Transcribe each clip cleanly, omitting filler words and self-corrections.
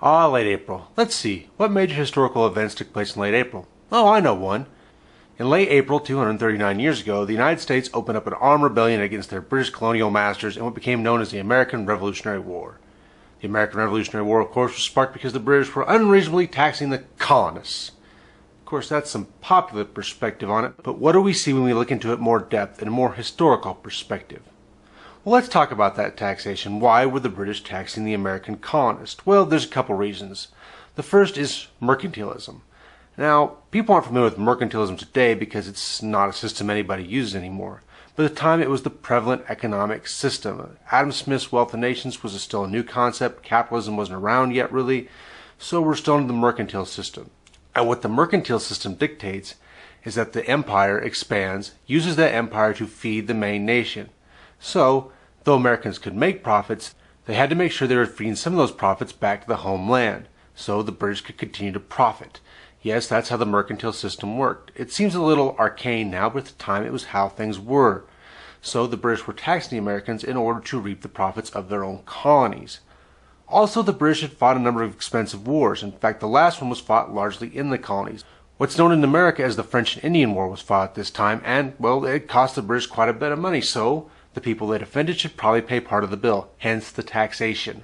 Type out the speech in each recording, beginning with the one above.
Late April. Let's see. What major historical events took place in late April? Oh, I know one. In late April, 239 years ago, the United States opened up an armed rebellion against their British colonial masters in what became known as the American Revolutionary War. The American Revolutionary War, of course, was sparked because the British were unreasonably taxing the colonists. Of course, that's some popular perspective on it, but what do we see when we look into it more depth in a more historical perspective? Well, let's talk about that taxation. Why were the British taxing the American colonists? Well, there's a couple reasons. The first is mercantilism. Now, people aren't familiar with mercantilism today because it's not a system anybody uses anymore. But at the time, it was the prevalent economic system. Adam Smith's Wealth of Nations was still a new concept. Capitalism wasn't around yet, really. So we're still in the mercantile system. And what the mercantile system dictates is that the empire expands, uses that empire to feed the main nation. So, though Americans could make profits, they had to make sure they were feeding some of those profits back to the homeland, so the British could continue to profit. Yes, that's how the mercantile system worked. It seems a little arcane now, but at the time it was how things were. So the British were taxing the Americans in order to reap the profits of their own colonies. Also, the British had fought a number of expensive wars. In fact, the last one was fought largely in the colonies. What's known in America as the French and Indian War was fought at this time, and, well, it cost the British quite a bit of money, so the people they defended should probably pay part of the bill, hence the taxation.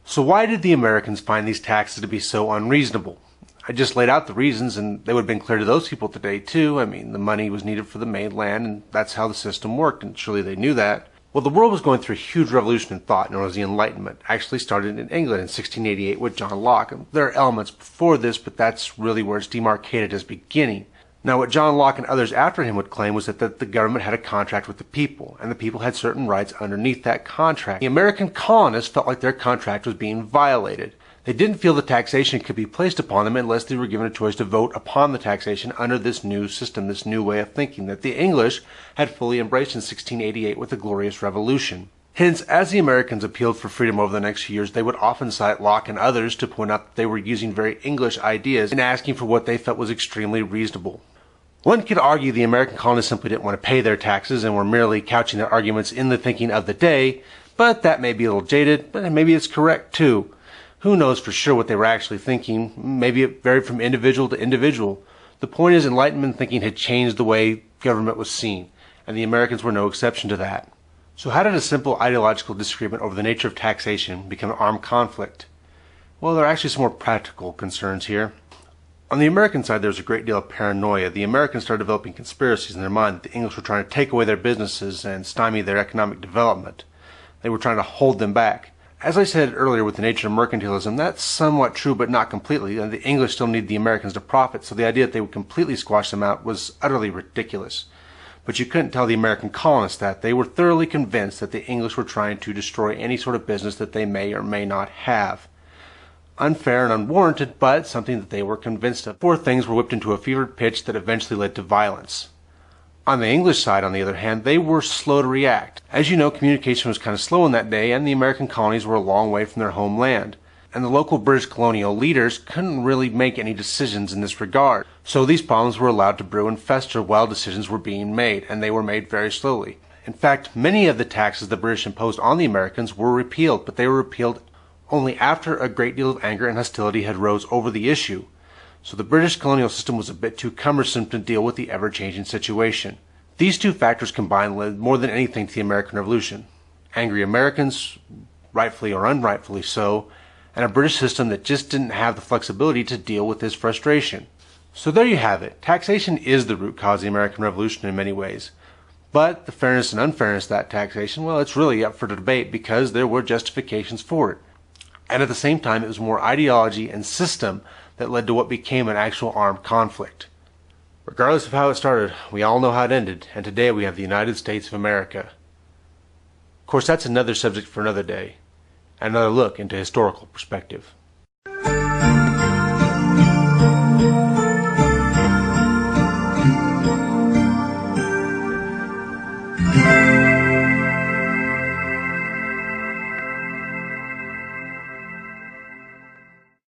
So why did the Americans find these taxes to be so unreasonable? I just laid out the reasons, and they would have been clear to those people today, too. I mean, the money was needed for the mainland, and that's how the system worked, and surely they knew that. Well, the world was going through a huge revolution in thought known as the Enlightenment. Actually started in England in 1688 with John Locke. And there are elements before this, but that's really where it's demarcated as beginning. Now, what John Locke and others after him would claim was that the government had a contract with the people, and the people had certain rights underneath that contract. The American colonists felt like their contract was being violated. They didn't feel the taxation could be placed upon them unless they were given a choice to vote upon the taxation under this new system, this new way of thinking that the English had fully embraced in 1688 with the Glorious Revolution. Hence, as the Americans appealed for freedom over the next few years, they would often cite Locke and others to point out that they were using very English ideas and asking for what they felt was extremely reasonable. One could argue the American colonists simply didn't want to pay their taxes and were merely couching their arguments in the thinking of the day, but that may be a little jaded, but maybe it's correct too. Who knows for sure what they were actually thinking? Maybe it varied from individual to individual. The point is, Enlightenment thinking had changed the way government was seen, and the Americans were no exception to that. So how did a simple ideological disagreement over the nature of taxation become an armed conflict? Well, there are actually some more practical concerns here. On the American side, there was a great deal of paranoia. The Americans started developing conspiracies in their mind that the English were trying to take away their businesses and stymie their economic development. They were trying to hold them back. As I said earlier with the nature of mercantilism, that's somewhat true but not completely, and the English still need the Americans to profit, so the idea that they would completely squash them out was utterly ridiculous. But you couldn't tell the American colonists that. They were thoroughly convinced that the English were trying to destroy any sort of business that they may or may not have. Unfair and unwarranted, but something that they were convinced of. Before things were whipped into a fevered pitch that eventually led to violence. On the English side, on the other hand, they were slow to react. As you know, communication was kind of slow in that day, and the American colonies were a long way from their homeland. And the local British colonial leaders couldn't really make any decisions in this regard. So these problems were allowed to brew and fester while decisions were being made, and they were made very slowly. In fact, many of the taxes the British imposed on the Americans were repealed, but they were repealed only after a great deal of anger and hostility had rose over the issue. So the British colonial system was a bit too cumbersome to deal with the ever-changing situation. These two factors combined led more than anything to the American Revolution. Angry Americans, rightfully or unrightfully so, and a British system that just didn't have the flexibility to deal with this frustration. So there you have it. Taxation is the root cause of the American Revolution in many ways. But the fairness and unfairness of that taxation, well, it's really up for debate because there were justifications for it. And at the same time, it was more ideology and system that led to what became an actual armed conflict. Regardless of how it started, we all know how it ended, and today we have the United States of America. Of course, that's another subject for another day, and another look into historical perspective.